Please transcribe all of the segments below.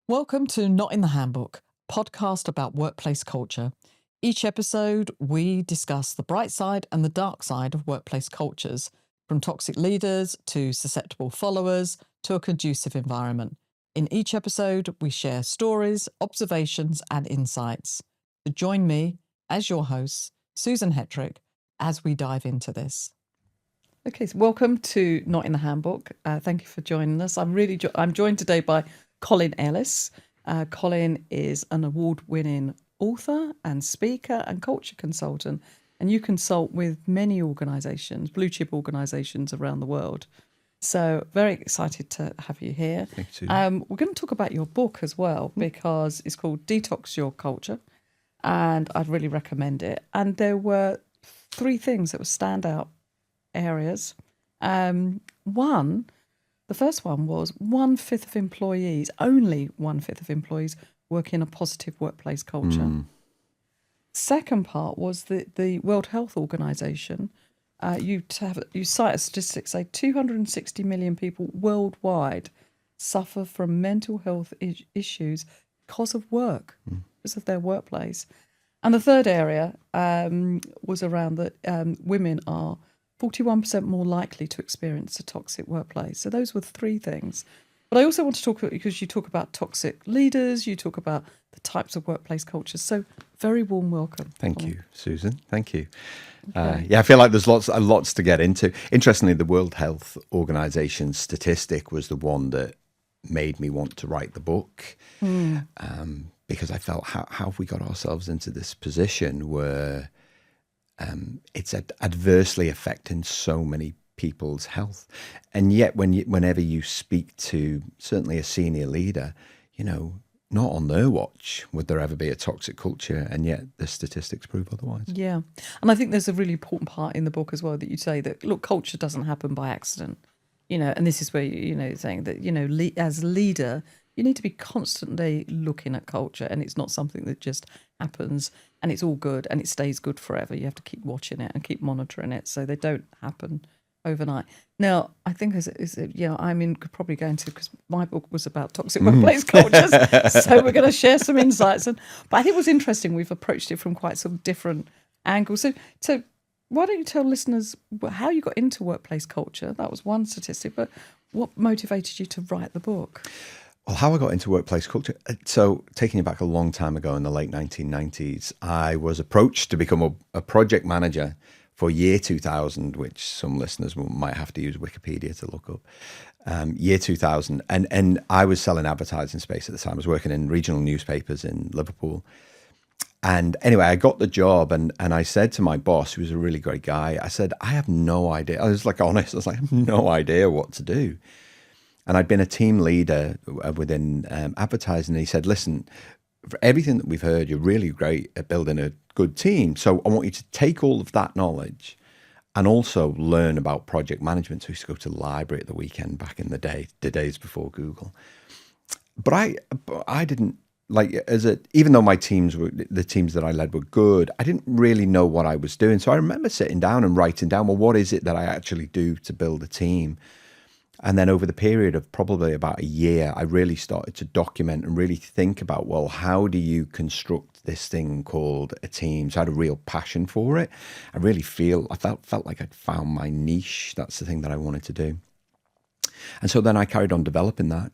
Welcome to Not in the Handbook, podcast about workplace culture. Each episode, we discuss the bright side and the dark side of workplace cultures, from toxic leaders to susceptible followers to a conducive environment. In each episode, we share stories, observations, and insights. So join me as your host, Susan Hetrick, as we dive into this. Okay, so welcome to Not in the Handbook. Thank you for joining us. I'm joined today by Colin Ellis. Colin is an award-winning author and speaker and culture consultant, and you consult with many organisations, blue chip organisations around the world. So very excited to have you here. Thank you. We're going to talk about your book as well, because it's called Detox Your Culture, and I'd really recommend it. And there were three things that were standout areas. The first one was 1/5 of employees, only 1/5 of employees work in a positive workplace culture. Second part was the World Health Organization. You cite a statistic, say 260 million people worldwide suffer from mental health issues because of work, because of their workplace. And the third area was around that women are 41% more likely to experience a toxic workplace. So those were three things. But I also want to talk about, because you talk about toxic leaders, you talk about the types of workplace cultures. So very warm welcome. Thank you, Susan. Thank you. Okay. I feel like there's lots to get into. Interestingly, the World Health Organization statistic was the one that made me want to write the book, because I felt, how have we got ourselves into this position where it's adversely affecting so many people's health? And yet whenever you speak to certainly a senior leader, not on their watch would there ever be a toxic culture, and yet the statistics prove otherwise. Yeah. And I think there's a really important part in the book as well that you say that, look, culture doesn't happen by accident, and this is where, saying that, as a leader, you need to be constantly looking at culture, and it's not something that just happens and it's all good and it stays good forever. You have to keep watching it and keep monitoring it so they don't happen overnight. Now, I think I'm probably going to, because my book was about toxic workplace cultures, so we're going to share some insights. But I think it was interesting. We've approached it from quite some different angles. So why don't you tell listeners how you got into workplace culture? That was one statistic, but what motivated you to write the book? Well, how I got into workplace culture. So taking you back a long time ago in the late 1990s, I was approached to become a project manager for year 2000, which some listeners might have to use Wikipedia to look up. Year 2000. And I was selling advertising space at the time. I was working in regional newspapers in Liverpool. And anyway, I got the job, and I said to my boss, who was a really great guy, I said, I have no idea. I was honest. I was like, I have no idea what to do. And I'd been a team leader within advertising. And he said, listen, for everything that we've heard, you're really great at building a good team. So I want you to take all of that knowledge and also learn about project management. So we used to go to the library at the weekend back in the day, the days before Google. But I didn't, even though my teams the teams that I led were good, I didn't really know what I was doing. So I remember sitting down and writing down, well, what is it that I actually do to build a team? And then over the period of probably about a year, I really started to document and really think about, well, how do you construct this thing called a team? So I had a real passion for it. I felt like I'd found my niche. That's the thing that I wanted to do. And so then I carried on developing that,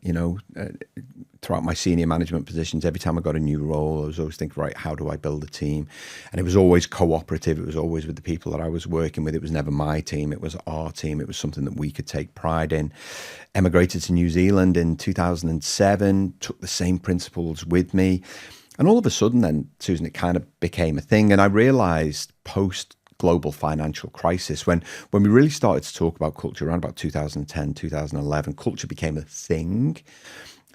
throughout my senior management positions. Every time I got a new role, I was always thinking, right, how do I build a team? And it was always cooperative. It was always with the people that I was working with. It was never my team. It was our team. It was something that we could take pride in. Emigrated to New Zealand in 2007, took the same principles with me. And all of a sudden then, Susan, it kind of became a thing. And I realized post-global financial crisis, when we really started to talk about culture around about 2010, 2011, culture became a thing.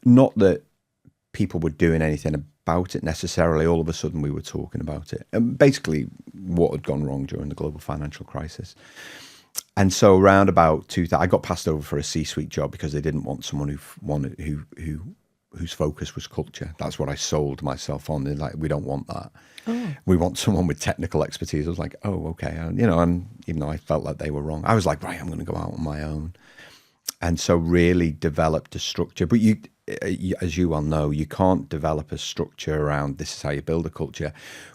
Not that people were doing anything about it necessarily. All of a sudden we were talking about it, and basically what had gone wrong during the global financial crisis. And so around about 2000, I got passed over for a C-suite job because they didn't want someone whose focus was culture. That's what I sold myself on. They're like, we don't want that. Oh. We want someone with technical expertise. I was like, oh, okay. And even though I felt like they were wrong, I was like, right, I'm going to go out on my own. And so really developed a structure. But as you well know, you can't develop a structure around this is how you build a culture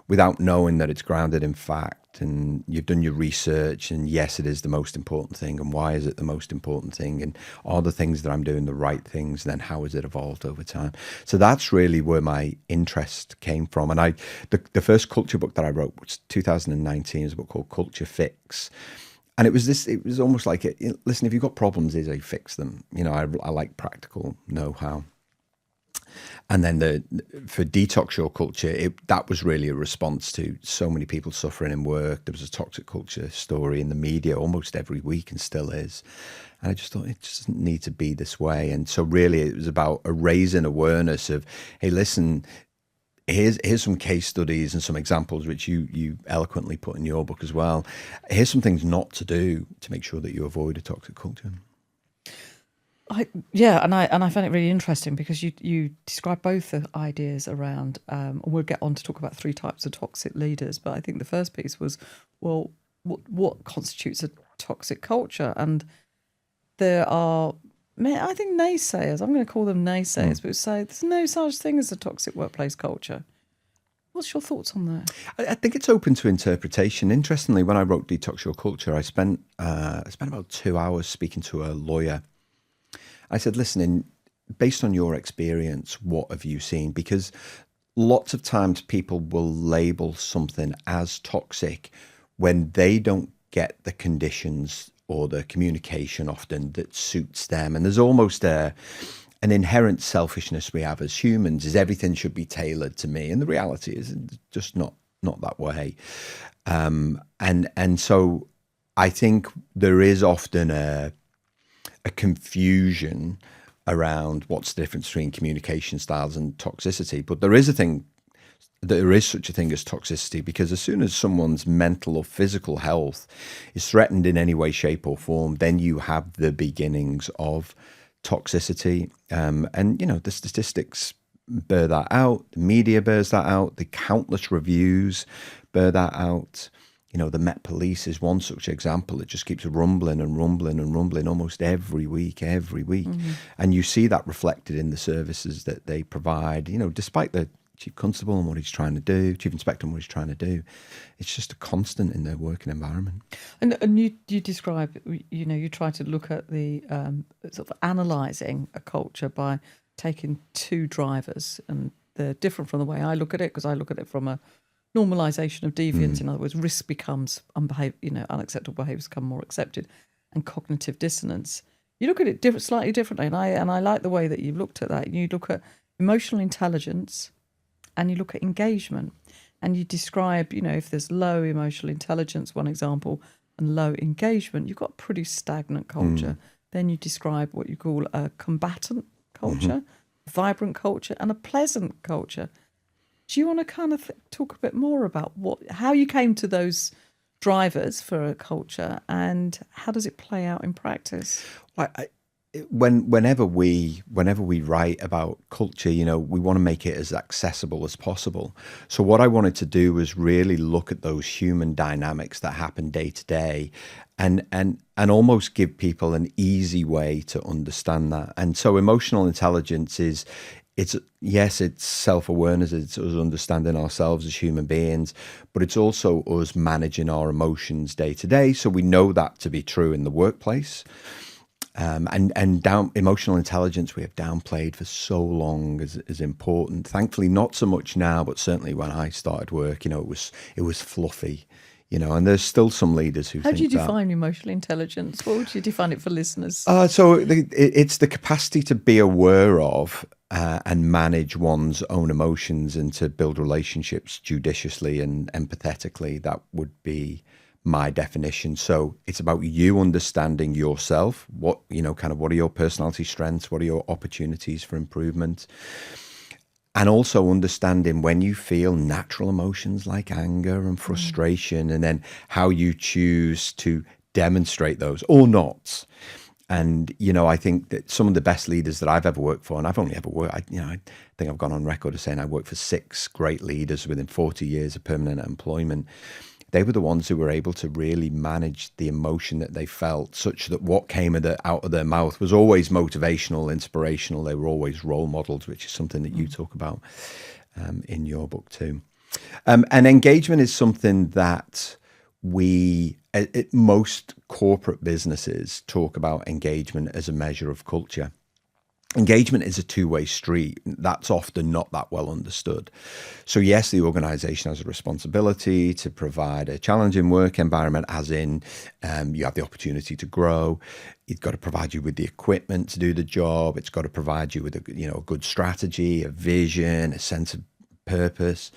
without knowing that it's grounded in fact and you've done your research, and yes, it is the most important thing, and why is it the most important thing, and are the things that I'm doing the right things, and then how has it evolved over time. So that's really where my interest came from. And the first culture book that I wrote, which was 2019, is a book called Culture Fix. And it was almost like, listen, if you've got problems, here's how you fix them. I like practical know-how. And then for Detox Your Culture, that was really a response to so many people suffering in work. There was a toxic culture story in the media almost every week, and still is. And I just thought it just doesn't need to be this way. And so really it was about raising awareness of, hey, listen, here's some case studies and some examples which you eloquently put in your book as well. Here's some things not to do to make sure that you avoid a toxic culture. I find it really interesting because you describe both the ideas around, and we'll get on to talk about 3 types of toxic leaders, but I think the first piece was, well, what constitutes a toxic culture? And there are, I think, naysayers, I'm going to call them naysayers, but say there's no such thing as a toxic workplace culture. What's your thoughts on that? I think it's open to interpretation. Interestingly, when I wrote Detox Your Culture, I spent about 2 hours speaking to a lawyer. I said, listen, based on your experience, what have you seen? Because lots of times people will label something as toxic when they don't get the conditions or the communication often that suits them. And there's almost an inherent selfishness we have as humans, is everything should be tailored to me. And the reality is just not that way. And so I think there is often a confusion around what's the difference between communication styles and toxicity. But there is such a thing as toxicity, because as soon as someone's mental or physical health is threatened in any way, shape or form, then you have the beginnings of toxicity. And, the statistics bear that out. The media bears that out. The countless reviews bear that out. The Met Police is one such example. It just keeps rumbling and rumbling and rumbling almost every week. Mm-hmm. And you see that reflected in the services that they provide, despite the Chief Constable and what he's trying to do, Chief Inspector and what he's trying to do. It's just a constant in their working environment. And you describe, you try to look at the sort of analysing a culture by taking 2 drivers, and they're different from the way I look at it, because I look at it from a normalisation of deviance. In other words, risk becomes unacceptable behaviours become more accepted, and cognitive dissonance. You look at it slightly differently, and I like the way that you've looked at that. You look at emotional intelligence, and you look at engagement, and you describe, if there's low emotional intelligence, one example, and low engagement, you've got a pretty stagnant culture. Then you describe what you call a combatant culture, vibrant culture, and a pleasant culture. Do you want to kind of talk a bit more about how you came to those drivers for a culture, and how does it play out in practice? Whenever we write about culture, we want to make it as accessible as possible. So what I wanted to do was really look at those human dynamics that happen day to day, and almost give people an easy way to understand that. And so emotional intelligence it's self-awareness, it's us understanding ourselves as human beings, but it's also us managing our emotions day to day. So we know that to be true in the workplace. Emotional intelligence we have downplayed for so long as important. Thankfully, not so much now, but certainly when I started work, it was fluffy. And there's still some leaders who think that. How do you define emotional intelligence? What would you define it for listeners? So it's the capacity to be aware of and manage one's own emotions, and to build relationships judiciously and empathetically. That would be my definition. So it's about you understanding yourself. What are your personality strengths? What are your opportunities for improvement? And also understanding when you feel natural emotions like anger and frustration, and then how you choose to demonstrate those or not. And, I think that some of the best leaders that I've ever worked for, and I've only ever worked, I think I've gone on record as saying I worked for 6 great leaders within 40 years of permanent employment. they were the ones who were able to really manage the emotion that they felt, such that what came out of their mouth was always motivational, inspirational. They were always role models, which is something that you talk about in your book too. And engagement is something that most corporate businesses talk about engagement as a measure of culture. Engagement is a two-way street. That's often not that well understood. So yes, the organization has a responsibility to provide a challenging work environment, as in you have the opportunity to grow. It's got to provide you with the equipment to do the job. It's got to provide you with a good strategy, a vision, a sense of purpose.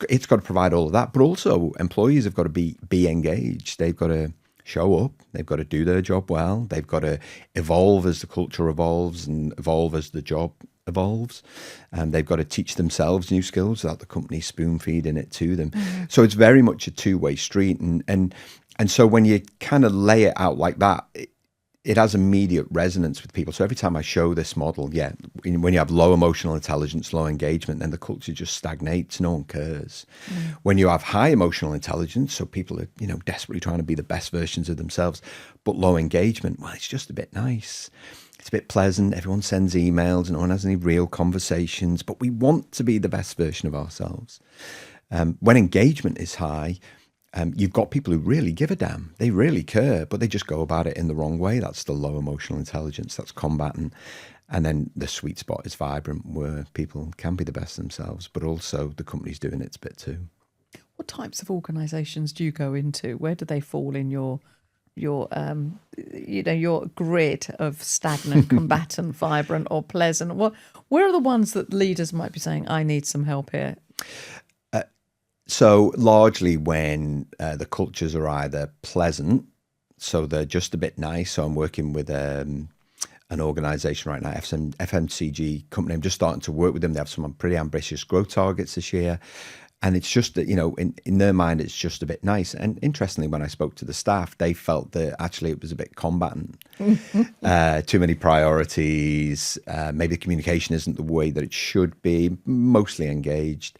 It's got to provide all of that. But also employees have got to be engaged. They've got to show up. They've got to do their job well. They've got to evolve as the culture evolves and evolve as the job evolves. And they've got to teach themselves new skills without the company spoon feeding it to them. Mm-hmm. So it's very much a two-way street. And so when you kind of lay it out like that, it has immediate resonance with people. So every time I show this model, when you have low emotional intelligence, low engagement, then the culture just stagnates. No one cares. Mm. When you have high emotional intelligence, so people are, desperately trying to be the best versions of themselves, but low engagement, well, it's just a bit nice. It's a bit pleasant. Everyone sends emails. No one has any real conversations, but we want to be the best version of ourselves. When engagement is high, you've got people who really give a damn. They really care, but they just go about it in the wrong way. That's the low emotional intelligence. That's combatant. And then the sweet spot is vibrant, where people can be the best themselves, but also the company's doing its bit too. What types of organisations do you go into? Where do they fall in your grid of stagnant, combatant, vibrant, or pleasant? Where are the ones that leaders might be saying, I need some help here? So largely when the cultures are either pleasant, so they're just a bit nice. So I'm working with an organisation right now, FMCG company. I'm just starting to work with them. They have some pretty ambitious growth targets this year. And it's just that, in their mind, it's just a bit nice. And interestingly, when I spoke to the staff, they felt that actually it was a bit combatant. Too many priorities. Maybe the communication isn't the way that it should be. Mostly engaged.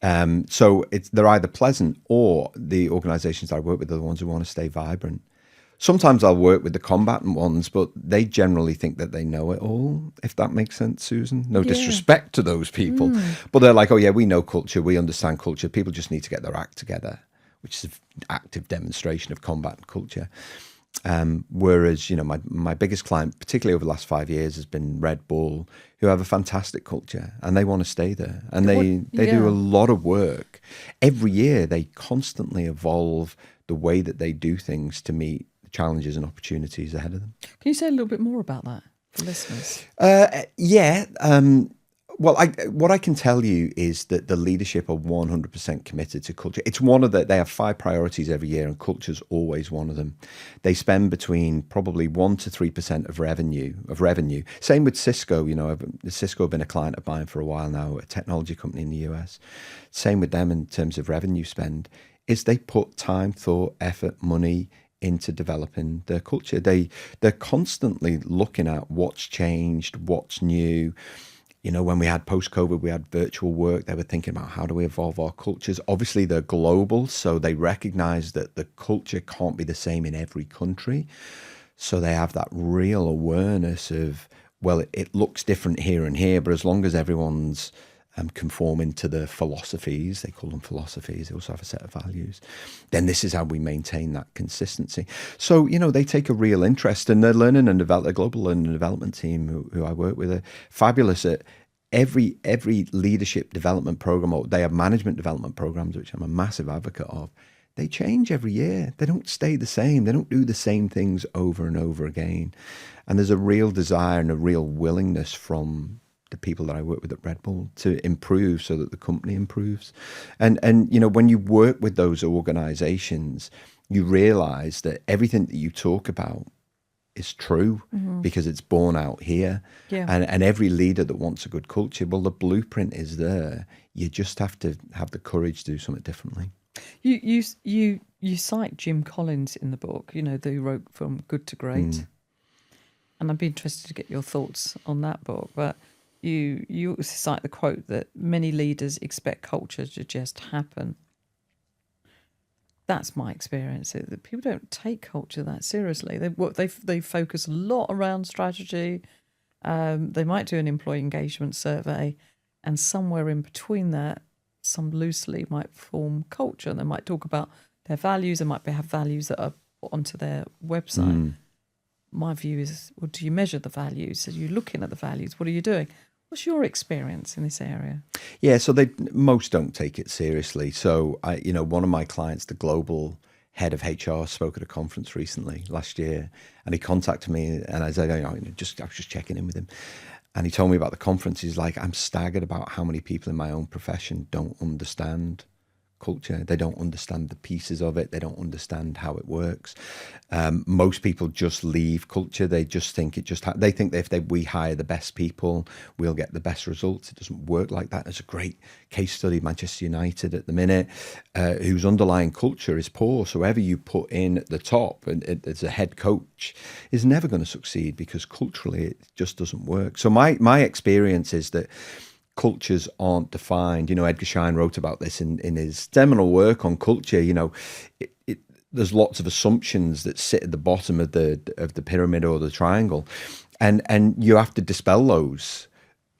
So they're either pleasant, or the organizations that I work with are the ones who want to stay vibrant. Sometimes I'll work with the combatant ones, but they generally think that they know it all, if that makes sense, Susan. No disrespect to those people. But they're like, oh yeah, we know culture, we understand culture. People just need to get their act together, which is an active demonstration of combatant culture. Whereas, my biggest client, particularly over the last 5 years, has been Red Bull, who have a fantastic culture and they want to stay there. And they do a lot of work. Every year, they constantly evolve the way that they do things to meet challenges and opportunities ahead of them. Can you say a little bit more about that for listeners? Well, what I can tell you is that the leadership are 100% committed to culture. It's they have 5 priorities every year, and culture's always one of them. They spend between probably 1% to 3% of revenue. Same with Cisco. Cisco have been a client of mine for a while now, a technology company in the US. Same with them in terms of revenue spend. Is they put time, thought, effort, money into developing their culture. They're constantly looking at what's changed, what's new. When we had post-COVID, we had virtual work. They were thinking about how do we evolve our cultures. Obviously, they're global, so they recognize that the culture can't be the same in every country. So they have that real awareness of, well, it looks different here and here, but as long as everyone's conforming to the philosophies, they call them philosophies, they also have a set of values, then this is how we maintain that consistency. So, they take a real interest, and their learning and their global learning and development team who I work with are fabulous at every leadership development program, or they have management development programs, which I'm a massive advocate of. They change every year. They don't stay the same. They don't do the same things over and over again. And there's a real desire and a real willingness from the people that I work with at Red Bull to improve so that the company improves. And when you work with those organizations, you realize that everything that you talk about is true because it's born out here. Yeah. And every leader that wants a good culture, well, the blueprint is there. You just have to have the courage to do something differently. You cite Jim Collins in the book, who wrote From Good to Great. And I'd be interested to get your thoughts on that book. But you also cite the quote that many leaders expect culture to just happen. that's my experience, that people don't take culture that seriously. They focus a lot around strategy. They might do an employee engagement survey, and somewhere in between that, some loosely might form culture, and they might talk about their values. They might have values that are put onto their website. My view is, well, do you measure the values? Are you looking at the values? What are you doing? What's your experience in this area? Yeah, so most don't take it seriously. So one of my clients, the global head of HR, spoke at a conference recently last year, and he contacted me, and I said, I was just checking in with him, and he told me about the conference. He's like, I'm staggered about how many people in my own profession don't understand culture. They don't understand the pieces of it. They don't understand how it works. Most people just leave culture. They just think they think that if we hire the best people, we'll get the best results. It doesn't work like that. There's a great case study, Manchester United at the minute, whose underlying culture is poor. So whoever you put in at the top and as a head coach is never going to succeed, because culturally it just doesn't work. So my experience is that cultures aren't defined. Edgar Schein wrote about this in his seminal work on culture. There's lots of assumptions that sit at the bottom of the pyramid or the triangle, and you have to dispel those.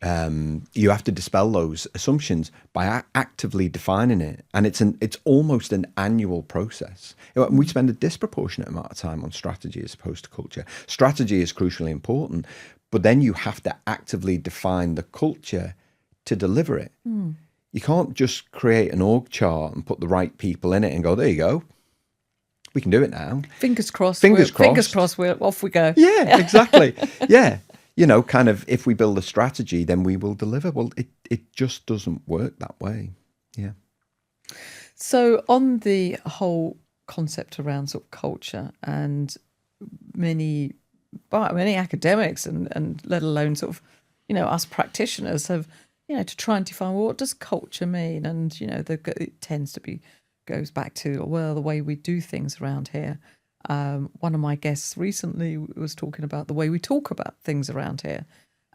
You have to dispel those assumptions by actively defining it, and it's almost an annual process. We spend a disproportionate amount of time on strategy as opposed to culture. Strategy is crucially important, but then you have to actively define the culture to deliver it. You can't just create an org chart and put the right people in it and go, there you go, we can do it now. Fingers crossed. Fingers crossed, we're off we go. Yeah, exactly. Yeah. Kind of, if we build a strategy, then we will deliver. Well, it just doesn't work that way. Yeah. So on the whole concept around sort of culture, and many academics and let alone sort of, us practitioners have, to try and define, well, what does culture mean? And, it tends to goes back to, well, the way we do things around here. One of my guests recently was talking about the way we talk about things around here,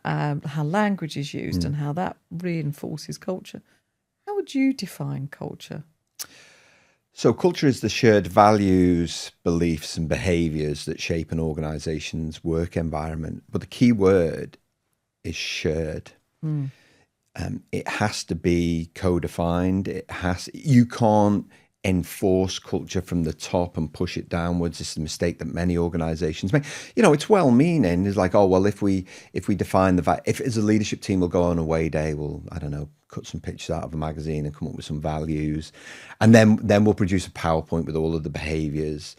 how language is used and how that reinforces culture. How would you define culture? So culture is the shared values, beliefs and behaviours that shape an organisation's work environment. But the key word is shared. It has to be codified. You can't enforce culture from the top and push it downwards. It's a mistake that many organizations make. It's well-meaning. It's like, oh, well, if we define if as a leadership team, we'll go on a away day, we'll, I don't know, cut some pictures out of a magazine and come up with some values, and then we'll produce a PowerPoint with all of the behaviors.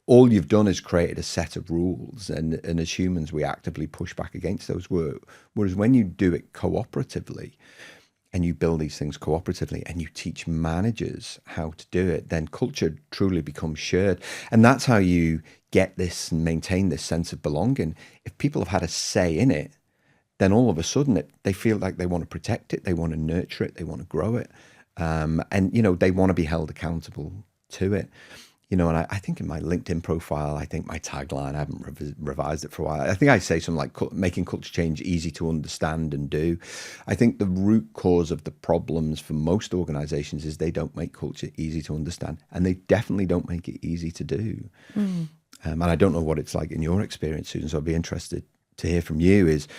All you've done is created a set of rules, and as humans, we actively push back against those. Whereas when you do it cooperatively, and you build these things cooperatively, and you teach managers how to do it, then culture truly becomes shared. And that's how you get this and maintain this sense of belonging. If people have had a say in it, then all of a sudden they feel like they want to protect it, they want to nurture it, they want to grow it, and they want to be held accountable to it. And I think in my LinkedIn profile, I think my tagline, I haven't revised it for a while, I think I say something like making culture change easy to understand and do. I think the root cause of the problems for most organizations is they don't make culture easy to understand, and they definitely don't make it easy to do. And I don't know what it's like in your experience, Susan, so I'd be interested to hear from you. Is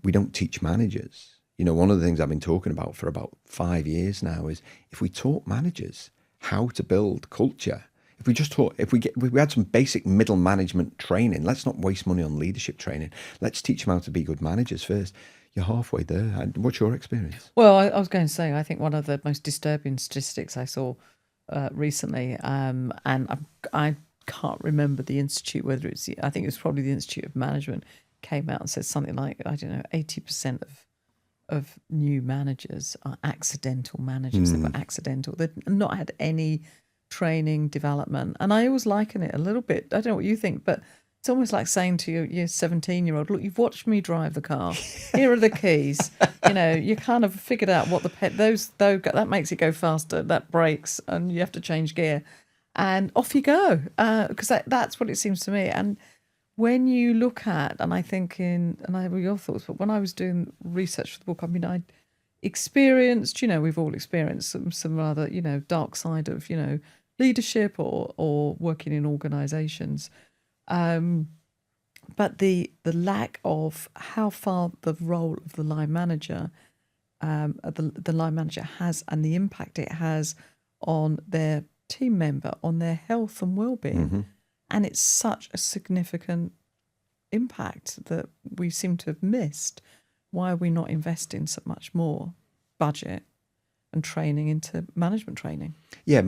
we don't teach managers. One of the things I've been talking about for about 5 years now is if we taught managers how to build culture, if we had some basic middle management training, let's not waste money on leadership training. Let's teach them how to be good managers first. You're halfway there. What's your experience? Well, I was going to say, I think one of the most disturbing statistics I saw recently, and I can't remember the institute, whether I think it was probably the Institute of Management, came out and said something like, 80% of new managers are accidental managers. They were accidental. They've not had any training, development. And I always liken it a little bit, I don't know what you think, but it's almost like saying to your 17-year-old, look, you've watched me drive the car. Here are the keys. You kind of figured out what that makes it go faster, that brakes, and you have to change gear. And off you go. Because that's what it seems to me. And when you look at, and I think and I have your thoughts, but when I was doing research for the book, experienced, we've all experienced some rather, dark side of, leadership or working in organisations. But the lack of how far the role of the line manager, the line manager has, and the impact it has on their team member, on their health and well-being. And it's such a significant impact that we seem to have missed. Why are we not investing so much more budget and training into management training? Yeah,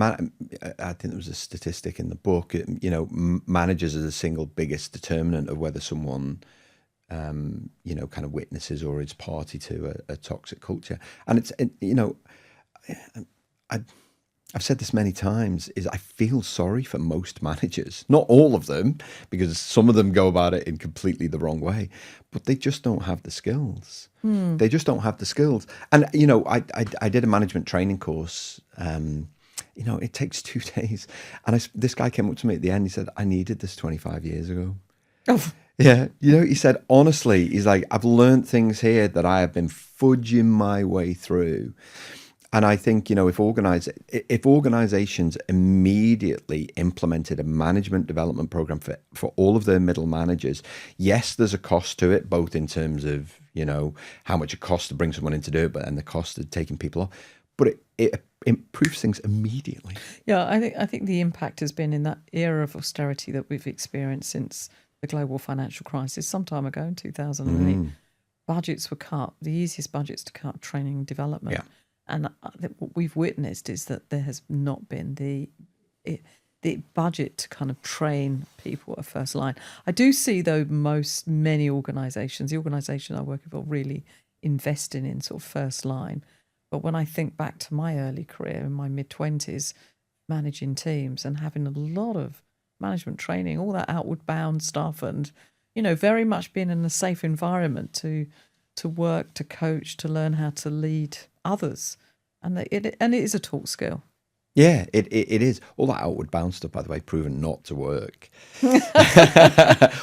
I think there was a statistic in the book. Managers are the single biggest determinant of whether someone, kind of witnesses or is party to a toxic culture. And it's, I've said this many times, is I feel sorry for most managers. Not all of them, because some of them go about it in completely the wrong way, but they just don't have the skills. They just don't have the skills. And, I did a management training course. It takes 2 days. And this guy came up to me at the end. He said, I needed this 25 years ago. Oh. Yeah. He said, honestly, he's like, I've learned things here that I have been fudging my way through. And I think, if organizations immediately implemented a management development program for all of their middle managers, yes, there's a cost to it, both in terms of, how much it costs to bring someone in to do it, and the cost of taking people off. But it improves things immediately. Yeah, I think the impact has been in that era of austerity that we've experienced since the global financial crisis some time ago in 2008. Budgets were cut, the easiest budgets to cut, training and development. Yeah. And what we've witnessed is that there has not been the budget to kind of train people at first line. I do see, though, many organisations, the organisation I work with, are really investing in sort of first line. But when I think back to my early career in my mid-20s, managing teams and having a lot of management training, all that outward bound stuff, and very much being in a safe environment to work, to coach, to learn how to lead others, and it is a taught skill. Yeah, it is. All that outward bound stuff, by the way, proven not to work.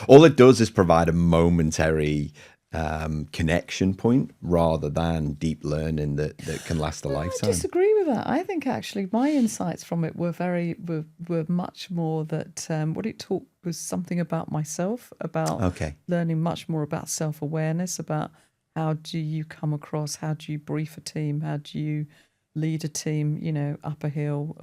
All it does is provide a momentary connection point rather than deep learning that can last a lifetime. I disagree with that. I think actually my insights from it were much more that what it taught was something about myself, about learning much more about self-awareness, about how do you come across, how do you brief a team, how do you lead a team, up a hill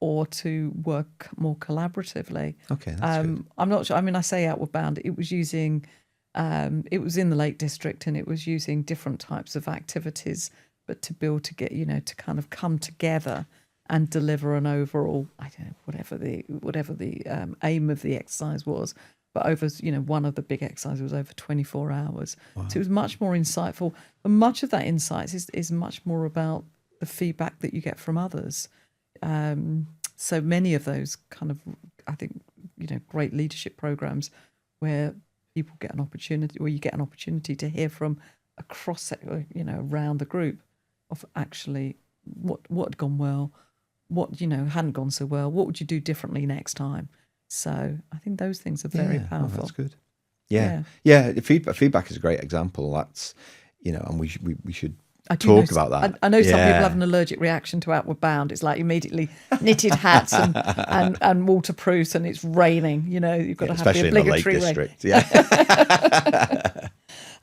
or to work more collaboratively. Okay, that's good. I'm not sure. I mean, I say outward bound. It was using, it was in the Lake District, and it was using different types of activities, but to build to get, to kind of come together and deliver an overall, I don't know, whatever the aim of the exercise was. But over, one of the big exercises was over 24 hours. Wow. So it was much more insightful. And much of that insight is much more about the feedback that you get from others. So many of those kind of, I think, great leadership programs where people get an opportunity, or you get an opportunity to hear from across, around the group of actually what had gone well, what, hadn't gone so well, what would you do differently next time? So I think those things are very powerful. Oh, that's good. Yeah. Feedback is a great example. That's, and we should talk about that. I know some people have an allergic reaction to outward bound. It's like immediately knitted hats and waterproofs, and it's raining. You've got to have the obligatory rain. Especially in the Lake District.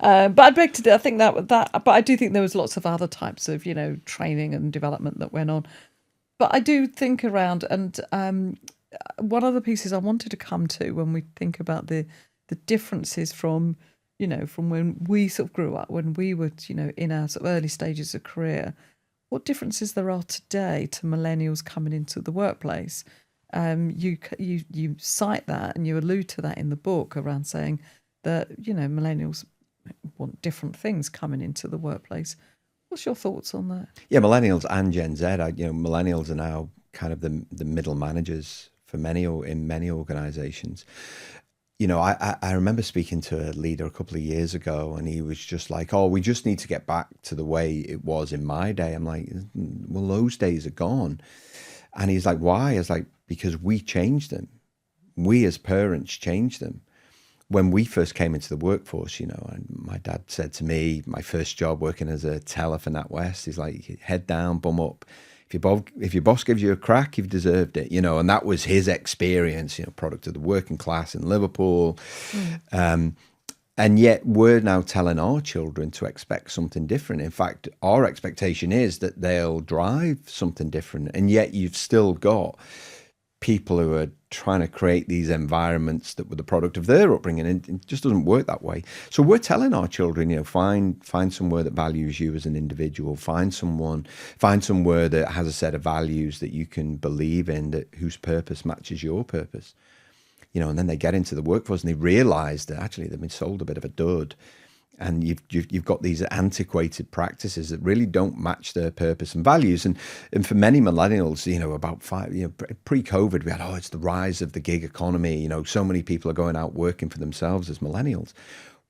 Yeah. But I beg to differ. I think that. But I do think there was lots of other types of training and development that went on. But I do think around and. One of the pieces I wanted to come to when we think about the differences from when we sort of grew up, when we were, in our sort of early stages of career, what differences there are today to millennials coming into the workplace. You cite that and you allude to that in the book around saying that, millennials want different things coming into the workplace. What's your thoughts on that? Yeah, millennials and Gen Z, millennials are now kind of the middle managers for many organizations. I remember speaking to a leader a couple of years ago, and he was just like, we just need to get back to the way it was in my day. I'm like, well, those days are gone. And he's like, why? I was like, because we changed them. We as parents changed them. when we first came into the workforce, and my dad said to me, my first job working as a teller for NatWest, he's like, head down, bum up. If your boss gives you a crack, you've deserved it, and that was his experience, product of the working class in Liverpool. And yet we're now telling our children to expect something different. In fact, our expectation is that they'll drive something different. And yet you've still got people who are trying to create these environments that were the product of their upbringing, and it just doesn't work that way. So we're telling our children, find somewhere that values you as an individual, find somewhere that has a set of values that you can believe in, that whose purpose matches your purpose. And then they get into the workforce and they realize that actually they've been sold a bit of a dud, and you've got these antiquated practices that really don't match their purpose and values. And for many millennials, pre-COVID, we had, it's the rise of the gig economy. So many people are going out working for themselves as millennials.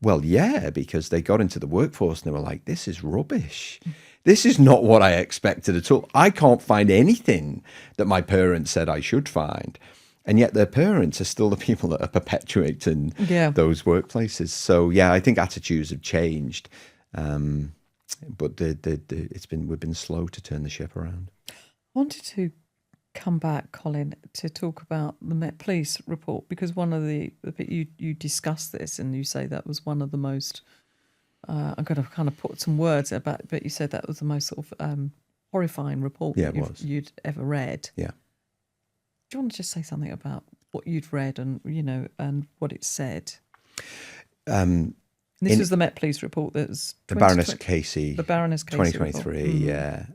Well, yeah, because they got into the workforce and they were like, this is rubbish. This is not what I expected at all. I can't find anything that my parents said I should find. And yet their parents are still the people that are perpetuating those workplaces. So, I think attitudes have changed. But we've been slow to turn the ship around. I wanted to come back, Colin, to talk about the Met Police report, because one of the you discussed this and you say that was one of the most, I'm going to kind of put some words about it, but you said that was the most sort of horrifying report you'd ever read. Yeah. Do you want to just say something about what you'd read and and what it said? This was the Met Police report. That was the Baroness Casey. The Baroness Casey 2023. Yeah,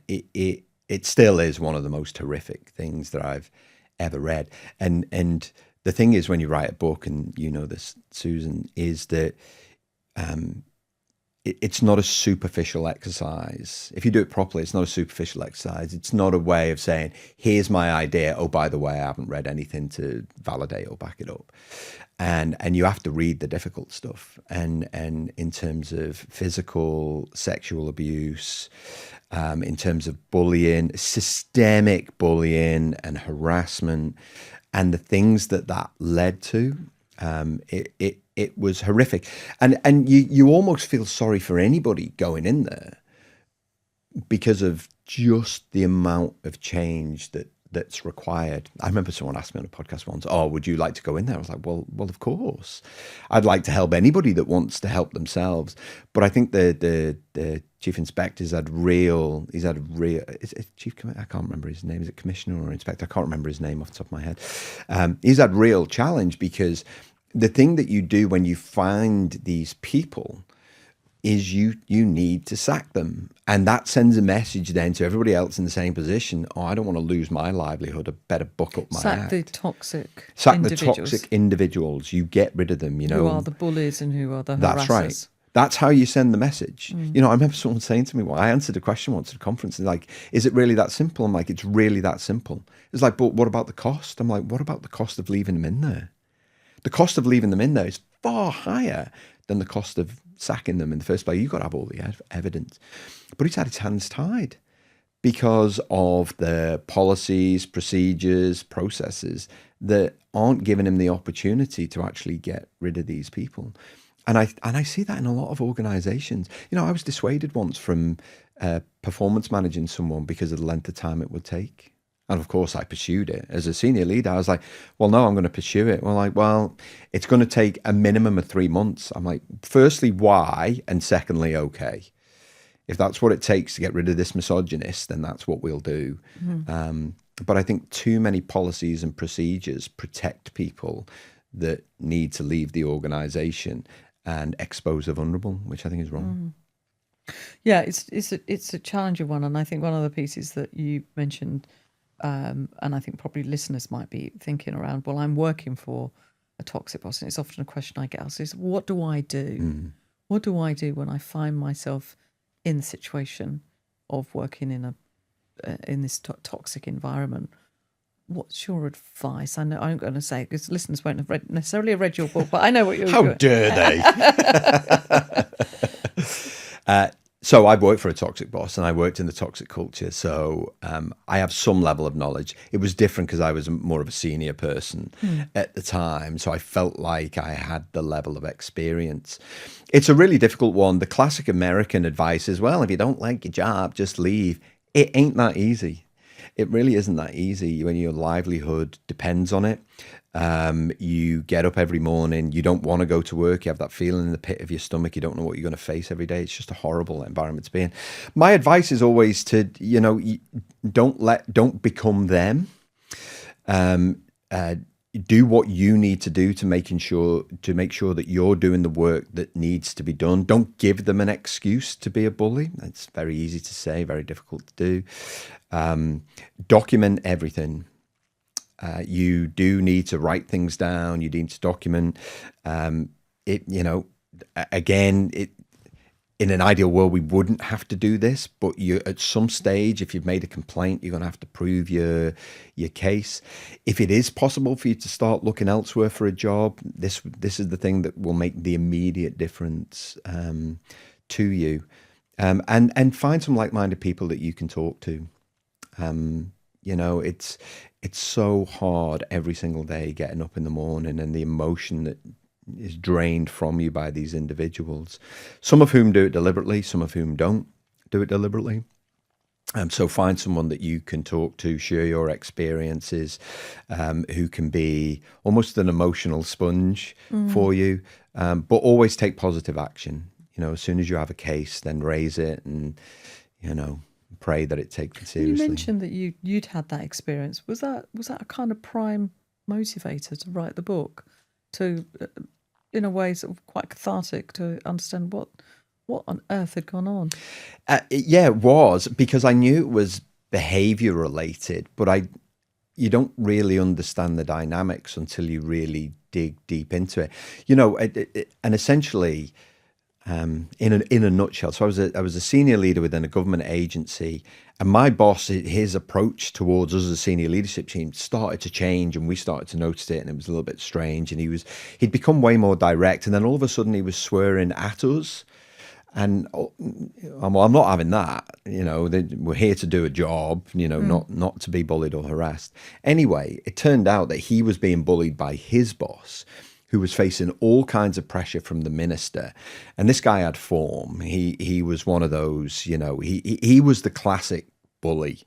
it still is one of the most horrific things that I've ever read. And the thing is, when you write a book, and this, Susan, is that it's not a superficial exercise. If you do it properly, it's not a superficial exercise. It's not a way of saying, here's my idea. Oh, by the way, I haven't read anything to validate or back it up. And you have to read the difficult stuff. And in terms of physical, sexual abuse, in terms of bullying, systemic bullying and harassment, and the things that led to, it was horrific. And you almost feel sorry for anybody going in there because of just the amount of change that's required. I remember someone asked me on a podcast once, would you like to go in there? I was like, well, of course. I'd like to help anybody that wants to help themselves. But I think the chief inspector's had real, is it chief, I can't remember his name. Is it commissioner or inspector? I can't remember his name off the top of my head. He's had real challenge, because the thing that you do when you find these people is you need to sack them. And that sends a message then to everybody else in the same position. I don't want to lose my livelihood. I better buck up my act. The toxic individuals. The toxic individuals. You get rid of them, Who are the bullies and who are the harassers. That's right. That's how you send the message. I remember someone saying to me, I answered a question once at a conference, and like, is it really that simple? I'm like, it's really that simple. It's like, but what about the cost? I'm like, what about the cost of leaving them in there? The cost of leaving them in there is far higher than the cost of sacking them in the first place. You've got to have all the evidence. But he's had his hands tied because of the policies, procedures, processes that aren't giving him the opportunity to actually get rid of these people. And I see that in a lot of organizations. I was dissuaded once from performance managing someone because of the length of time it would take. And of course, I pursued it. As a senior leader, I was like, well, no, I'm going to pursue it. Well, it's going to take a minimum of 3 months. I'm like, firstly, why? And secondly, okay. If that's what it takes to get rid of this misogynist, then that's what we'll do. But I think too many policies and procedures protect people that need to leave the organization and expose the vulnerable, which I think is wrong. Yeah, it's a challenging one. And I think one of the pieces that you mentioned, and I think probably listeners might be thinking around, well, I'm working for a toxic boss, and it's often a question I get asked is, what do I do? What do I do when I find myself in the situation of working in this toxic environment? What's your advice? I know I'm going to say, because listeners won't have necessarily read your book, but I know what you're How doing. dare they? So I've worked for a toxic boss and I worked in the toxic culture. So I have some level of knowledge. It was different because I was more of a senior person at the time. So I felt like I had the level of experience. It's a really difficult one. The classic American advice is, well, if you don't like your job, just leave. It ain't that easy. It really isn't that easy when your livelihood depends on it. You get up every morning, you don't want to go to work, you have that feeling in the pit of your stomach, you don't know what you're going to face every day. It's just a horrible environment to be in. My advice is always to, don't become them. Do what you need to do to make sure that you're doing the work that needs to be done. Don't give them an excuse to be a bully. It's very easy to say, very difficult to do. Document everything. You do need to write things down. You need to document it. Again, in an ideal world, we wouldn't have to do this, but you, at some stage, if you've made a complaint, you're going to have to prove your case. If it is possible for you to start looking elsewhere for a job, this is the thing that will make the immediate difference to you, and find some like-minded people that you can talk to. It's so hard every single day getting up in the morning, and the emotion that is drained from you by these individuals, some of whom do it deliberately, some of whom don't do it deliberately. So find someone that you can talk to, share your experiences, who can be almost an emotional sponge for you, but always take positive action. As soon as you have a case, then raise it and, pray that it takes seriously. You mentioned that you'd had that experience. Was that a kind of prime motivator to write the book? To, in a way, sort of quite cathartic to understand what on earth had gone on? Yeah, it was, because I knew it was behavior related, but you don't really understand the dynamics until you really dig deep into it. And essentially, in a nutshell, so I was a senior leader within a government agency, and my boss, his approach towards us as a senior leadership team started to change, and we started to notice it, and it was a little bit strange. And he'd become way more direct, and then all of a sudden he was swearing at us. And I'm not having that. We're here to do a job, not to be bullied or harassed. Anyway, it turned out that he was being bullied by his boss, who was facing all kinds of pressure from the minister. And this guy had form. He was one of those, he was the classic bully.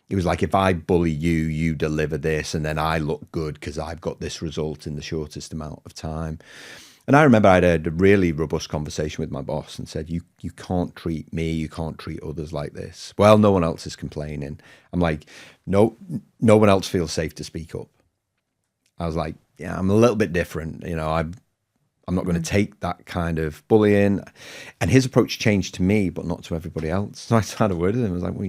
He was like, if I bully you, you deliver this, and then I look good because I've got this result in the shortest amount of time. And I remember I had a really robust conversation with my boss and said, you can't treat me, you can't treat others like this. Well, no one else is complaining. I'm like, no one else feels safe to speak up. I was like, yeah, I'm a little bit different. I'm not going to take that kind of bullying. And his approach changed to me, but not to everybody else. So I had a word with him. I was like, well,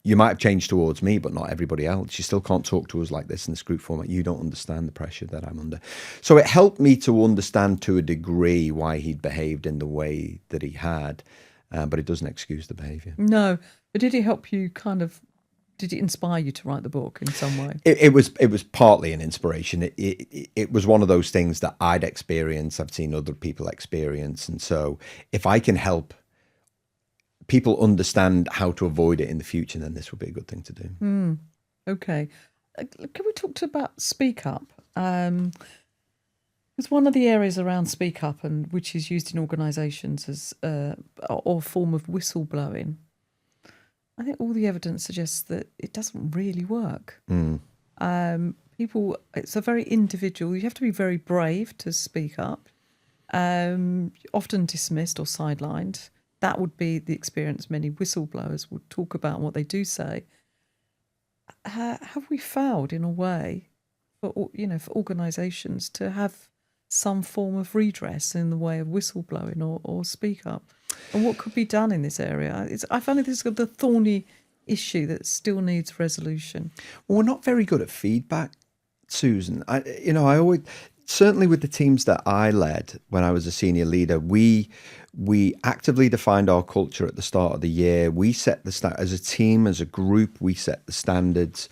you might have changed towards me, but not everybody else. You still can't talk to us like this in this group format. You don't understand the pressure that I'm under. So it helped me to understand to a degree why he'd behaved in the way that he had, but it doesn't excuse the behaviour. No, but did it help you did it inspire you to write the book in some way? It was partly an inspiration. It was one of those things that I'd experienced, I've seen other people experience. And so if I can help people understand how to avoid it in the future, then this would be a good thing to do. Okay. Can we talk about Speak Up? It's one of the areas around Speak Up, and which is used in organisations as or form of whistleblowing. I think all the evidence suggests that it doesn't really work. It's a very individual. You have to be very brave to speak up. Often dismissed or sidelined. That would be the experience many whistleblowers would talk about what they do say. Have we failed in a way for organisations to have some form of redress in the way of whistleblowing or speak up? And what could be done in this area? I find this is the thorny issue that still needs resolution. Well, we're not very good at feedback, Susan. I always, certainly with the teams that I led when I was a senior leader, we actively defined our culture at the start of the year. We set the as a team, as a group, we set the standards.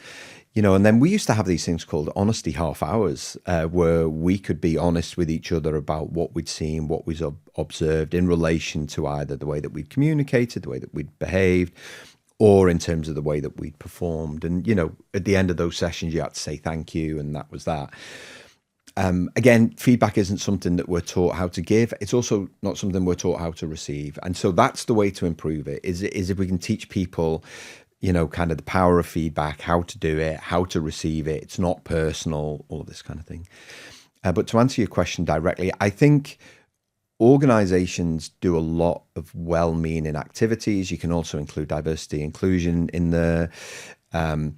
And then we used to have these things called honesty half hours, where we could be honest with each other about what we'd seen, what we'd observed in relation to either the way that we'd communicated, the way that we'd behaved, or in terms of the way that we'd performed. And, at the end of those sessions, you had to say thank you, and that was that. Again, feedback isn't something that we're taught how to give. It's also not something we're taught how to receive. And so that's the way to improve it, is if we can teach people, kind of the power of feedback, how to do it, how to receive it. It's not personal, all of this kind of thing. But to answer your question directly, I think organizations do a lot of well-meaning activities. You can also include diversity, inclusion in there, to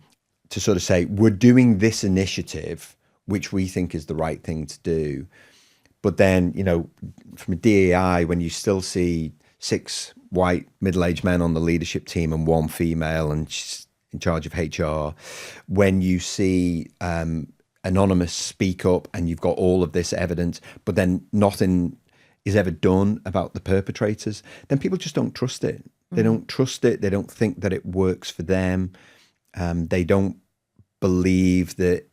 sort of say, we're doing this initiative, which we think is the right thing to do. But then, from a DEI, when you still see 6 white middle-aged men on the leadership team and 1 female and she's in charge of HR, when you see anonymous speak up and you've got all of this evidence, but then nothing is ever done about the perpetrators, then people just don't trust it. They don't trust it. They don't think that it works for them. They don't believe that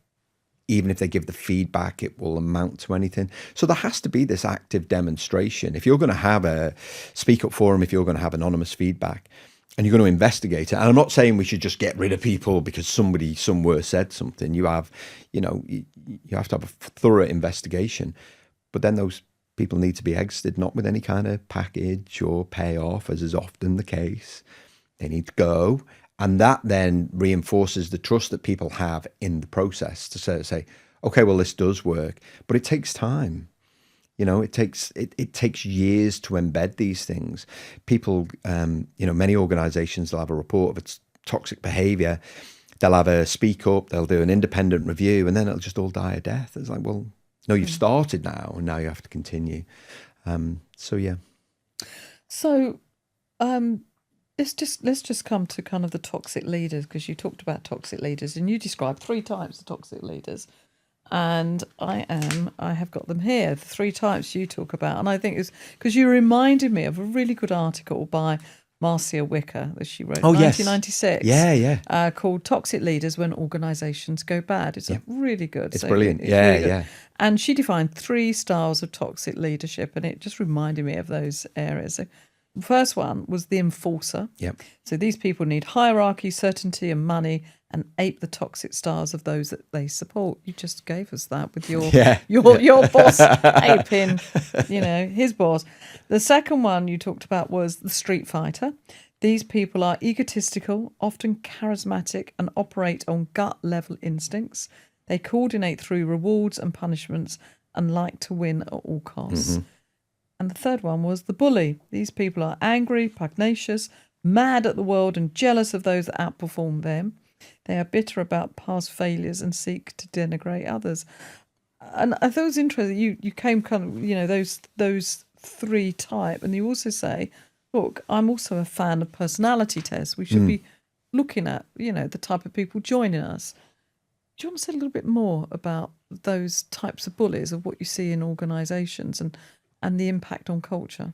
even if they give the feedback, it will amount to anything. So there has to be this active demonstration. If you're going to have a speak up forum, if you're going to have anonymous feedback and you're going to investigate it, and I'm not saying we should just get rid of people because somebody somewhere said something. You have, you have to have a thorough investigation, but then those people need to be exited, not with any kind of package or payoff, as is often the case. They need to go. And that then reinforces the trust that people have in the process to say, okay, well, this does work, but it takes time. It takes years to embed these things. People, many organizations will have a report of its toxic behavior. They'll have a speak up, they'll do an independent review, and then it'll just all die a death. It's like, well, no, you've started now, and now you have to continue. Yeah. So, let's just come to kind of the toxic leaders, because you talked about toxic leaders and you described 3 types of toxic leaders, and I have got them here, the 3 types you talk about. And I think it's because you reminded me of a really good article by Marcia Wicker that she wrote in 1996. Called Toxic Leaders When Organisations Go Bad. It's really good. It's brilliant. It's really good. And she defined 3 styles of toxic leadership, and it just reminded me of those areas. So the first one was the enforcer. Yep. So these people need hierarchy, certainty and money, and ape the toxic styles of those that they support. You just gave us that with your boss aping, his boss. The second one you talked about was the street fighter. These people are egotistical, often charismatic, and operate on gut level instincts. They coordinate through rewards and punishments and like to win at all costs. Mm-hmm. And the third one was the bully. These people are angry, pugnacious, mad at the world and jealous of those that outperform them. They are bitter about past failures and seek to denigrate others. And I thought it was interesting. You came kind of, those 3 type, and you also say, look, I'm also a fan of personality tests. We should be looking at, the type of people joining us. Do you want to say a little bit more about those types of bullies, of what you see in organisations and the impact on culture?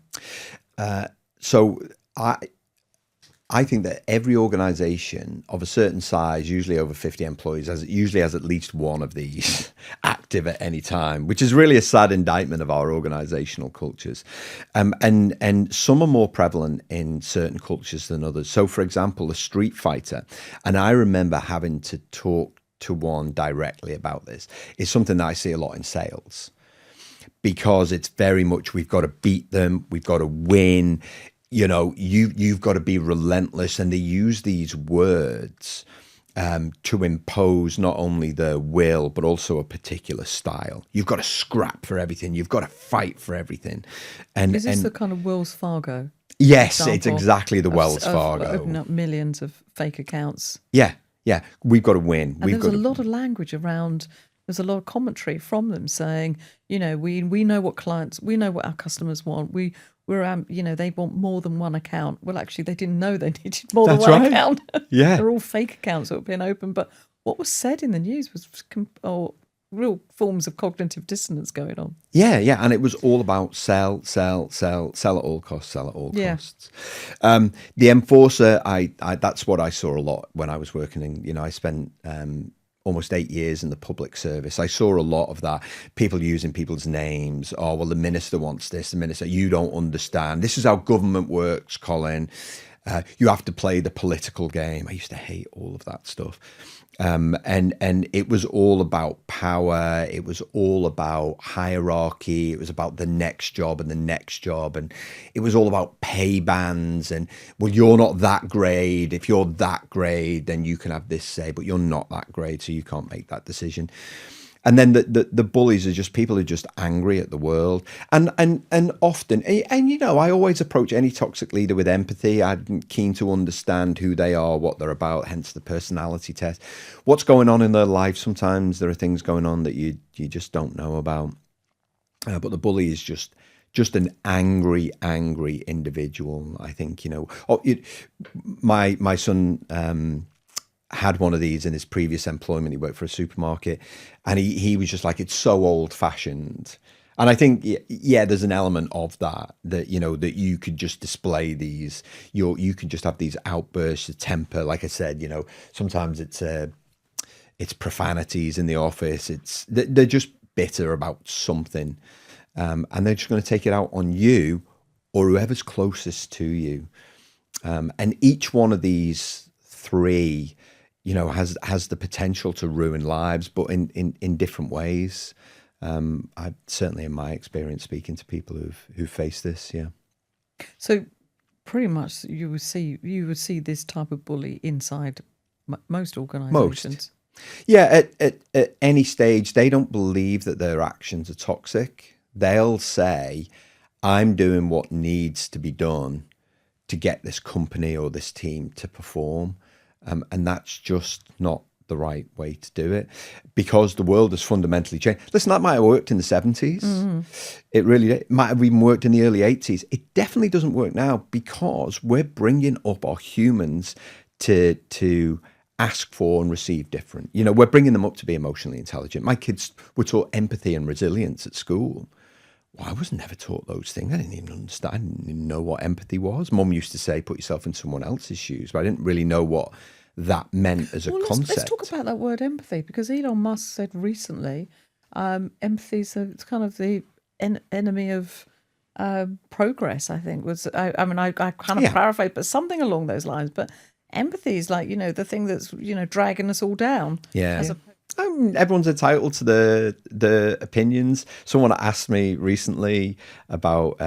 So I think that every organisation of a certain size, usually over 50 employees, usually has at least one of these active at any time, which is really a sad indictment of our organisational cultures. And some are more prevalent in certain cultures than others. So, for example, the street fighter, and I remember having to talk to one directly about this, is something that I see a lot in sales. Because it's very much, we've got to beat them, we've got to win, you've got to be relentless. And they use these words to impose not only their will, but also a particular style. You've got to scrap for everything. You've got to fight for everything. And is this the kind of Wells Fargo? Yes, it's exactly the Wells Fargo. Open up millions of fake accounts. Yeah. We've got to win. And there's a lot of language around. There's a lot of commentary from them saying, we know what clients, we know what our customers want. We're they want more than one account. Well, actually, they didn't know they needed more than one account. Yeah, they're all fake accounts that were being opened. But what was said in the news was real forms of cognitive dissonance going on. Yeah, and it was all about sell at all costs, sell at all costs. The enforcer, I that's what I saw a lot when I was working in. I spent almost 8 years in the public service, I saw a lot of that. People using people's names. Oh, well, the minister wants this. The minister, you don't understand. This is how government works, Colin. You have to play the political game. I used to hate all of that stuff. And it was all about power. It was all about hierarchy. It was about the next job and the next job. And it was all about pay bands. And, well, you're not that grade. If you're that grade, then you can have this say, but you're not that grade, so you can't make that decision. And then the bullies are just people who are just angry at the world. And often, and you know, I always approach any toxic leader with empathy. I'm keen to understand who they are, what they're about, hence the personality test. What's going on in their life. Sometimes there are things going on that you just don't know about. But the bully is just an angry individual, I think, you know. My son had one of these in his previous employment. He worked for a supermarket, and he was just like, it's so old fashioned. And I think, yeah, there's an element of that, you know, that you could just display these, you could just have these outbursts of temper. Like I said, you know, sometimes it's profanities in the office. They're just bitter about something. And they're just going to take it out on you or whoever's closest to you. And each one of these three, you know, has the potential to ruin lives, but in different ways. I certainly, in my experience, speaking to people who've faced this, yeah. So, pretty much, you would see this type of bully inside most organisations. Yeah, at any stage, they don't believe that their actions are toxic. They'll say, "I'm doing what needs to be done to get this company or this team to perform." And that's just not the right way to do it, because the world has fundamentally changed. Listen, that might have worked in the 70s. Mm-hmm. It really might have even worked in the early 80s. It definitely doesn't work now, because we're bringing up our humans to ask for and receive different. You know, we're bringing them up to be emotionally intelligent. My kids were taught empathy and resilience at school. Well, I was never taught those things. I didn't even understand. I didn't even know what empathy was. Mum used to say, put yourself in someone else's shoes, but I didn't really know what that meant as a concept. Let's talk about that word empathy, because Elon Musk said recently, empathy is kind of the enemy of progress, I think. I mean, I kind of paraphrase, but something along those lines. But empathy is like, you know, the thing that's, you know, dragging us all down. Yeah. Everyone's entitled to the opinions. Someone asked me recently about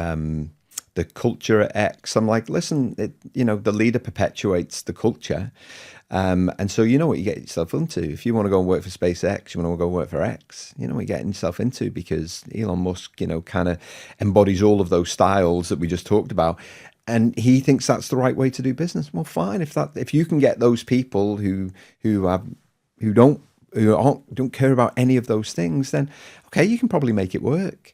the culture at X. I'm like, listen, you know, the leader perpetuates the culture. And so you know what you get yourself into. If you want to go and work for SpaceX, you want to go and work for X, you know what you're getting yourself into, because Elon Musk, you know, kind of embodies all of those styles that we just talked about. And he thinks that's the right way to do business. Well, fine. If you can get those people who don't care about any of those things, then okay, you can probably make it work.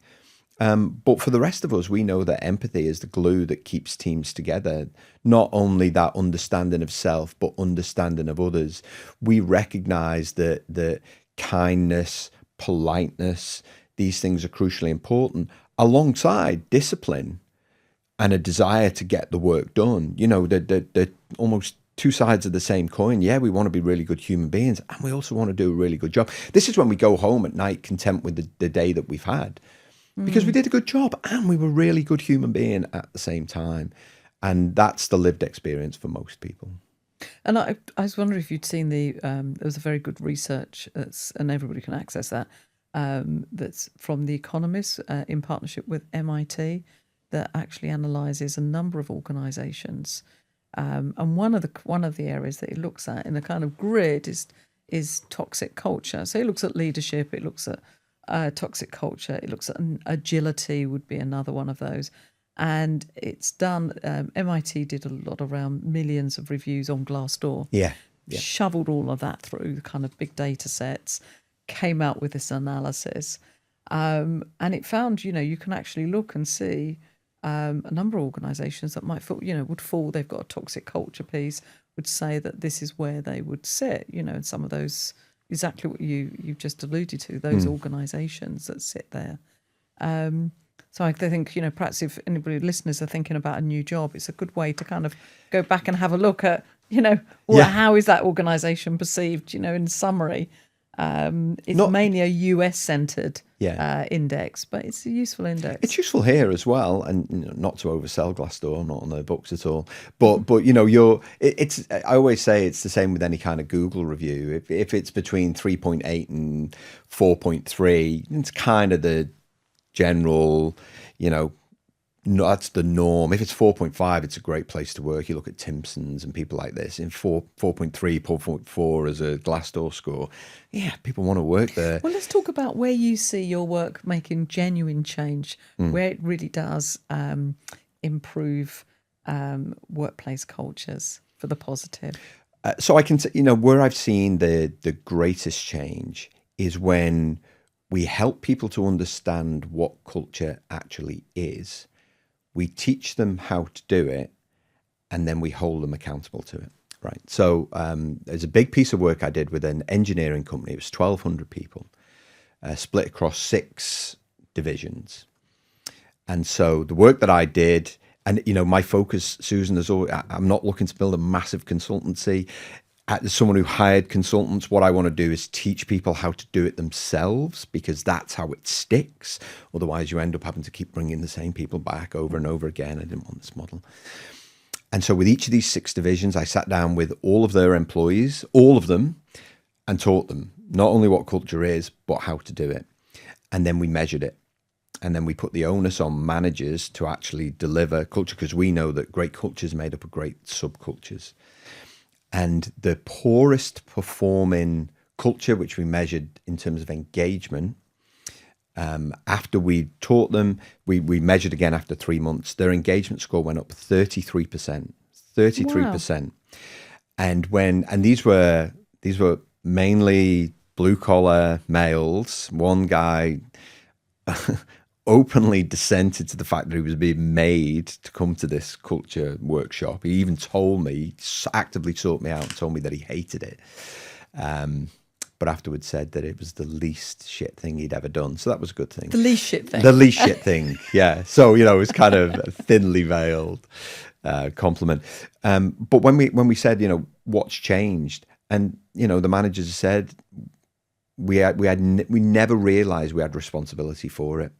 But for the rest of us, we know that empathy is the glue that keeps teams together. Not only that understanding of self, but understanding of others. We recognize that kindness, politeness, these things are crucially important, alongside discipline and a desire to get the work done. You know, they're almost two sides of the same coin. Yeah, we want to be really good human beings, and we also want to do a really good job. This is when we go home at night content with the day that we've had, because we did a good job and we were really good human being at the same time. And that's the lived experience for most people. And I was wondering if you'd seen there was a very good research, and everybody can access that, that's from The Economist in partnership with MIT, that actually analyses a number of organisations. And one of the areas that it looks at in a kind of grid is toxic culture. So it looks at leadership, it looks at toxic culture, it looks at agility would be another one of those. And it's done, MIT did a lot around millions of reviews on Glassdoor. Yeah. Shoveled all of that through the kind of big data sets, came out with this analysis. And it found, you know, you can actually look and see a number of organisations that might fall, you know, would fall, they've got a toxic culture piece, would say that this is where they would sit, you know, and some of those, exactly what you've just alluded to, those organisations that sit there. So I think, you know, perhaps if anybody, listeners, are thinking about a new job, it's a good way to kind of go back and have a look at, you know, how is that organisation perceived, you know, in summary. It's Not- mainly a US-centered Yeah. index, but it's a useful index. It's useful here as well, and not to oversell Glassdoor, not on their books at all. But it's. I always say it's the same with any kind of Google review. If it's between 3.8 and 4.3, it's kind of the general, that's the norm. If it's 4.5, it's a great place to work. You look at Timpson's and people like this. In 4.3, 4.4 as a Glassdoor score, yeah, people want to work there. Well, let's talk about where you see your work making genuine change, where it really does improve workplace cultures for the positive. So I can, where I've seen the greatest change is when we help people to understand what culture actually is. We teach them how to do it, and then we hold them accountable to it. Right. So there's a big piece of work I did with an engineering company. It was 1,200 people, split across 6 divisions. And so the work that I did, and my focus, Susan, is always, I'm not looking to build a massive consultancy. As someone who hired consultants, what I want to do is teach people how to do it themselves, because that's how it sticks. Otherwise, you end up having to keep bringing the same people back over and over again. I didn't want this model. And so with each of these 6 divisions, I sat down with all of their employees, all of them, and taught them not only what culture is, but how to do it. And then we measured it. And then we put the onus on managers to actually deliver culture, because we know that great culture is made up of great subcultures. And the poorest performing culture, which we measured in terms of engagement, after we taught them, we measured again after 3 months, their engagement score went up 33%. 33%. Wow. And these were mainly blue collar males. One guy openly dissented to the fact that he was being made to come to this culture workshop. He even told me, he actively sought me out and told me that he hated it. But afterwards said that it was the least shit thing he'd ever done. So that was a good thing. The least shit thing. The least shit thing, yeah. So, it was kind of a thinly veiled compliment. But when we said, what's changed? And, the managers said, we never realized we had responsibility for it.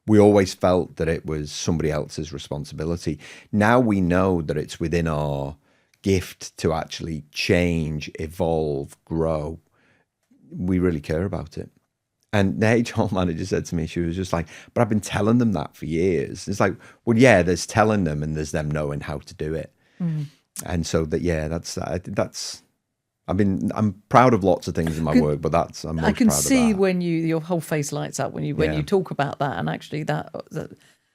We always felt that it was somebody else's responsibility. Now we know that it's within our gift to actually change, evolve, grow. We really care about it. And the HR manager said to me, she was just like, but I've been telling them that for years. It's like, well, yeah, there's telling them and there's them knowing how to do it. And so I'm proud of lots of things in my work, but I'm most I can proud of see that. when your whole face lights up when you talk about that, and actually that.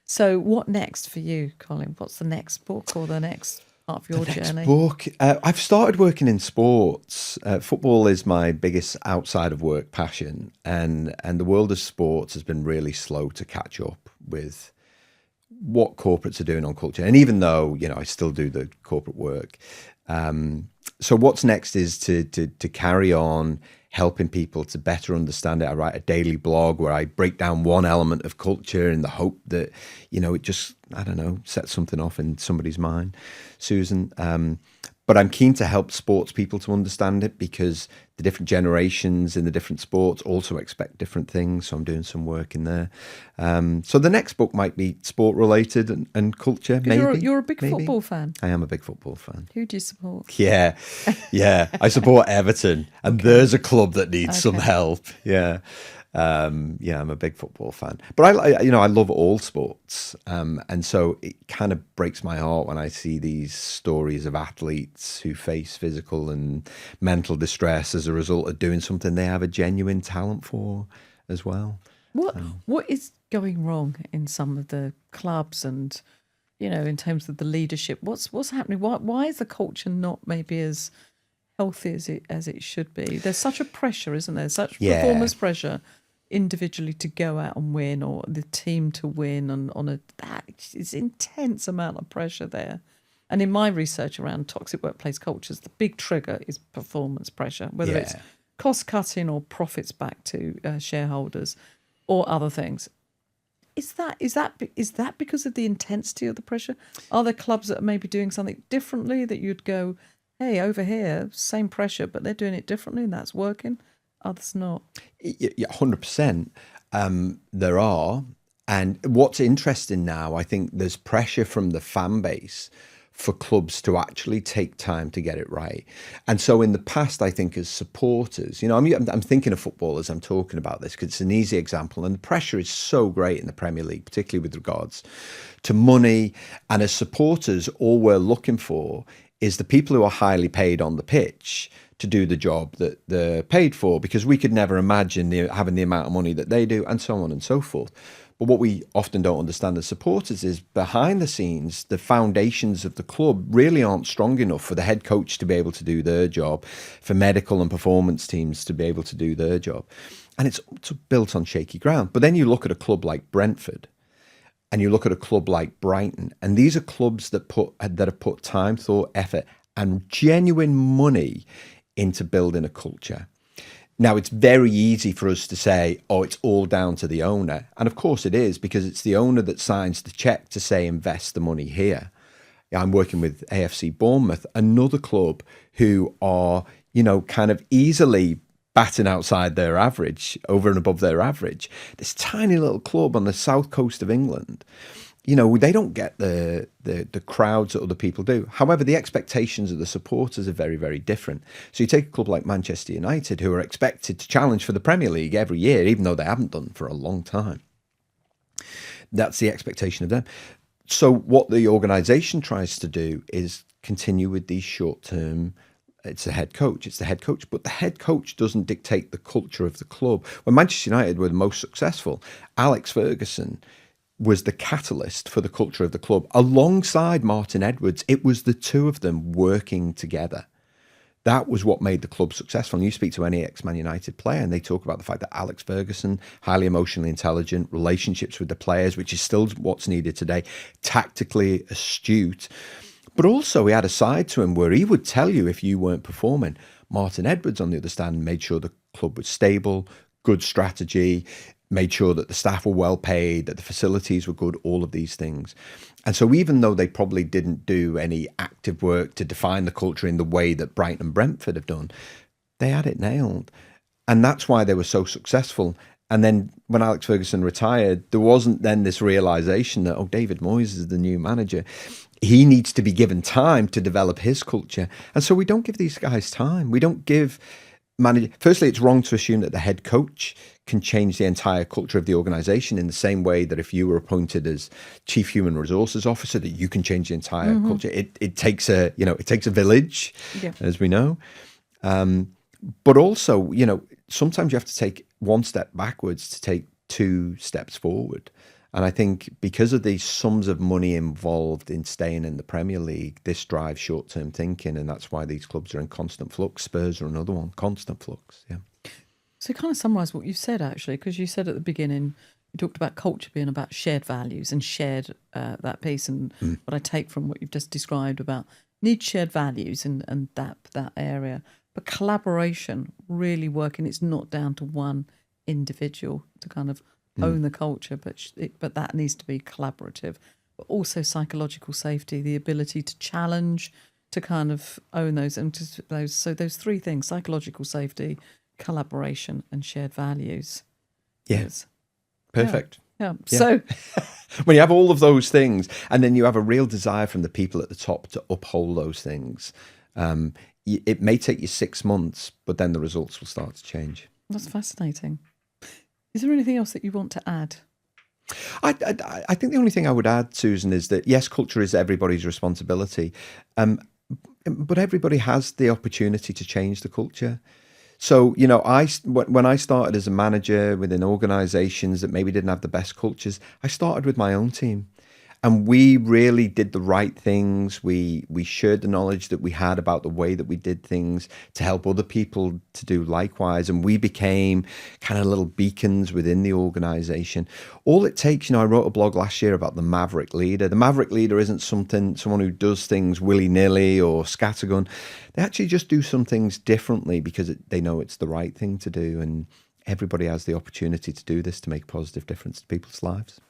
So what next for you, Colin? What's the next book or the next part of your journey? Book. I've started working in sports. Football is my biggest outside of work passion, and the world of sports has been really slow to catch up with what corporates are doing on culture. And even though I still do the corporate work. So what's next is to carry on helping people to better understand it. I write a daily blog where I break down one element of culture in the hope that, it just, sets something off in somebody's mind, Susan. But I'm keen to help sports people to understand it, because the different generations in the different sports also expect different things. So I'm doing some work in there. So the next book might be sport related and culture. Maybe you're a big football fan. I am a big football fan. Who do you support? Yeah. I support Everton, and there's a club that needs some help. Yeah. I'm a big football fan, but I love all sports. And so it kind of breaks my heart when I see these stories of athletes who face physical and mental distress as a result of doing something they have a genuine talent for as well. What is going wrong in some of the clubs and, in terms of the leadership? What's happening? Why is the culture not maybe as healthy as it should be? There's such a pressure, isn't there? Such performance pressure individually to go out and win, or the team to win, and it's intense amount of pressure there. And in my research around toxic workplace cultures, the big trigger is performance pressure, whether it's cost cutting or profits back to shareholders or other things. Is that because of the intensity of the pressure? Are there clubs that are maybe doing something differently that you'd go, hey, over here, same pressure, but they're doing it differently and that's working? others not? Yeah, 100%. There are. And what's interesting now, I think there's pressure from the fan base for clubs to actually take time to get it right. And so in the past, I think as supporters, I'm thinking of football as I'm talking about this because it's an easy example. And the pressure is so great in the Premier League, particularly with regards to money. And as supporters, all we're looking for is the people who are highly paid on the pitch to do the job that they're paid for, because we could never imagine having the amount of money that they do, and so on and so forth. But what we often don't understand as supporters is behind the scenes, the foundations of the club really aren't strong enough for the head coach to be able to do their job, for medical and performance teams to be able to do their job. And it's built on shaky ground. But then you look at a club like Brentford, and you look at a club like Brighton, and these are clubs that have put time, thought, effort, and genuine money into building a culture. Now, it's very easy for us to say, oh, it's all down to the owner. And of course it is, because it's the owner that signs the check to say, invest the money here. I'm working with AFC Bournemouth, another club who are, kind of easily batting outside their average, over and above their average. This tiny little club on the south coast of England, they don't get the crowds that other people do. However, the expectations of the supporters are very, very different. So you take a club like Manchester United, who are expected to challenge for the Premier League every year, even though they haven't done for a long time. That's the expectation of them. So what the organisation tries to do is continue with these short-term. It's the head coach, but the head coach doesn't dictate the culture of the club. When Manchester United were the most successful, Alex Ferguson was the catalyst for the culture of the club. Alongside Martin Edwards, it was the two of them working together. That was what made the club successful. And you speak to any ex-Man United player and they talk about the fact that Alex Ferguson, highly emotionally intelligent, relationships with the players, which is still what's needed today, tactically astute. But also he had a side to him where he would tell you if you weren't performing. Martin Edwards, on the other hand, made sure the club was stable, good strategy, made sure that the staff were well paid, that the facilities were good, all of these things. And so even though they probably didn't do any active work to define the culture in the way that Brighton and Brentford have done, they had it nailed. And that's why they were so successful. And then when Alex Ferguson retired, there wasn't then this realization that, oh, David Moyes is the new manager. He needs to be given time to develop his culture. And so we don't give these guys time. We don't give manager. Firstly, it's wrong to assume that the head coach can change the entire culture of the organization in the same way that if you were appointed as chief human resources officer, that you can change the entire culture. It takes a village, as we know. But also, sometimes you have to take one step backwards to take two steps forward. And I think because of the sums of money involved in staying in the Premier League, this drives short-term thinking, and that's why these clubs are in constant flux. Spurs are another one, constant flux, yeah. So kind of summarise what you said, actually, because you said at the beginning, you talked about culture being about shared values and shared that piece. And what I take from what you've just described about need shared values and that area. But collaboration, really working, it's not down to one individual to kind of own the culture, but that needs to be collaborative. But also psychological safety, the ability to challenge, to kind of own those and those three things: psychological safety, collaboration, and shared values. Yes, perfect. Yeah. So when you have all of those things, and then you have a real desire from the people at the top to uphold those things, it may take you 6 months, but then the results will start to change. That's fascinating. Is there anything else that you want to add? I think the only thing I would add, Susan, is that yes, culture is everybody's responsibility, but everybody has the opportunity to change the culture. So, when I started as a manager within organizations that maybe didn't have the best cultures, I started with my own team. And we really did the right things. We shared the knowledge that we had about the way that we did things to help other people to do likewise. And we became kind of little beacons within the organization. All it takes, I wrote a blog last year about the maverick leader. The maverick leader isn't someone who does things willy-nilly or scattergun. They actually just do some things differently because they know it's the right thing to do. And everybody has the opportunity to do this to make a positive difference to people's lives.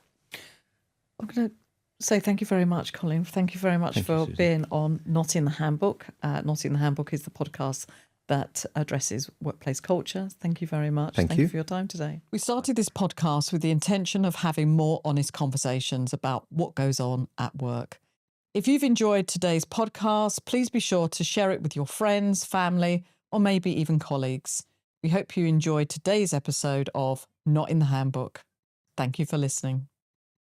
I'm going to say thank you very much, Colin. Thank you very much for being on Not in the Handbook. Not in the Handbook is the podcast that addresses workplace culture. Thank you very much. Thank you for your time today. We started this podcast with the intention of having more honest conversations about what goes on at work. If you've enjoyed today's podcast, please be sure to share it with your friends, family, or maybe even colleagues. We hope you enjoyed today's episode of Not in the Handbook. Thank you for listening.